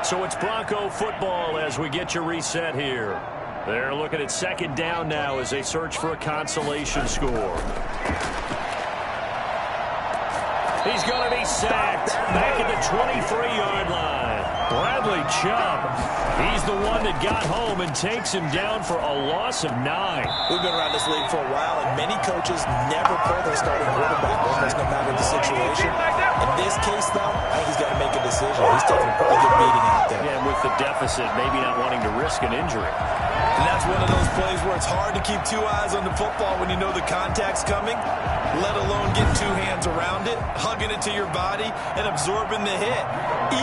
So it's Bronco football as we get you reset here. They're looking at 2nd down now as they search for a consolation score. He's going to be sacked back at the 23-yard line. Bradley Chubb, he's the one that got home and takes him down for a loss of 9. We've been around this league for a while, and many coaches never pull their starting quarterback, almost no matter the situation. In this case, though, I think he's got to make a decision. He's taking a pretty good beating out there. Yeah, and with the deficit, maybe not wanting to risk an injury. And that's one of those plays where it's hard to keep 2 eyes on the football when you know the contact's coming, let alone getting 2 hands around it, hugging it to your body, and absorbing the hit,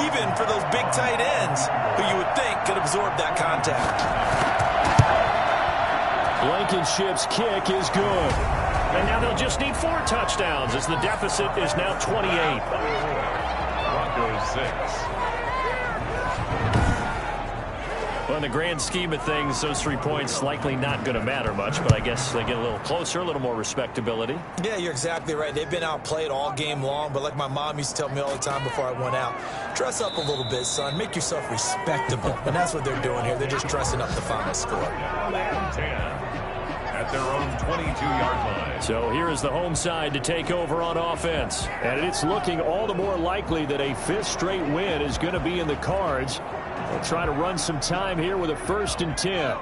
even for those big tight ends who you would think could absorb that contact. Blankenship's kick is good. And now they'll just need 4 touchdowns as the deficit is now 28. Broncos 6. Well, in the grand scheme of things, those 3 points likely not going to matter much, but I guess they get a little closer, a little more respectability. Yeah, you're exactly right. They've been outplayed all game long, but like my mom used to tell me all the time before I went out, dress up a little bit, son. Make yourself respectable. And that's what they're doing here. They're just dressing up the final score. 10 at their own 22-yard line. So here is the home side to take over on offense. And it's looking all the more likely that a 5th straight win is going to be in the cards. They'll try to run some time here with a 1st and 10.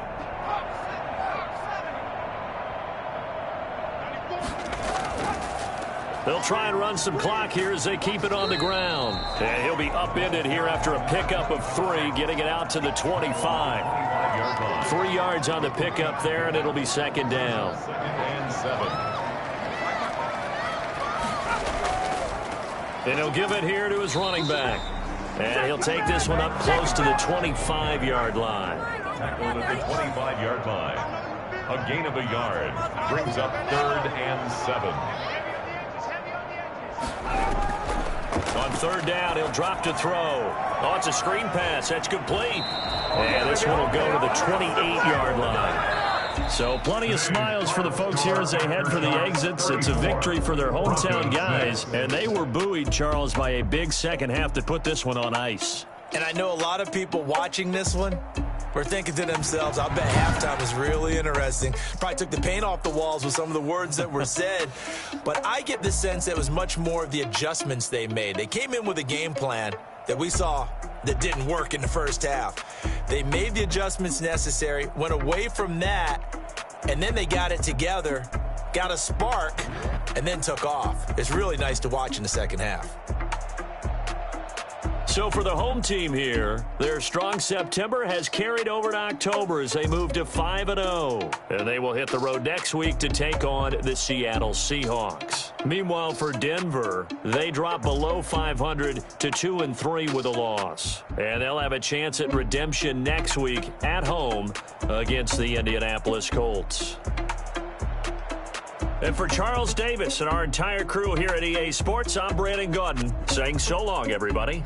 They'll try and run some clock here as they keep it on the ground. And he'll be upended here after a pickup of 3, getting it out to the 25. 3 yards on the pickup there, and it'll be 2nd down. 2nd and 7. And he'll give it here to his running back. And he'll take this one up close to the 25-yard line. Tackled at the 25-yard line. A gain of a yard. Brings up 3rd and 7. On 3rd down, he'll drop to throw. Oh, it's a screen pass. That's complete. And this one will go to the 28-yard line. So plenty of smiles for the folks here as they head for the exits. It's a victory for their hometown guys. And they were buoyed, Charles, by a big second half to put this one on ice. And I know a lot of people watching this one were thinking to themselves, I bet halftime was really interesting. Probably took the paint off the walls with some of the words that were said. But I get the sense that it was much more of the adjustments they made. They came in with a game plan that we saw that didn't work in the first half. They made the adjustments necessary, went away from that, and then they got it together, got a spark, and then took off. It's really nice to watch in the second half. So for the home team here, their strong September has carried over to October as they move to 5-0. And they will hit the road next week to take on the Seattle Seahawks. Meanwhile, for Denver, they drop below 500 to 2-3 with a loss. And they'll have a chance at redemption next week at home against the Indianapolis Colts. And for Charles Davis and our entire crew here at EA Sports, I'm Brandon Gaudin saying so long, everybody.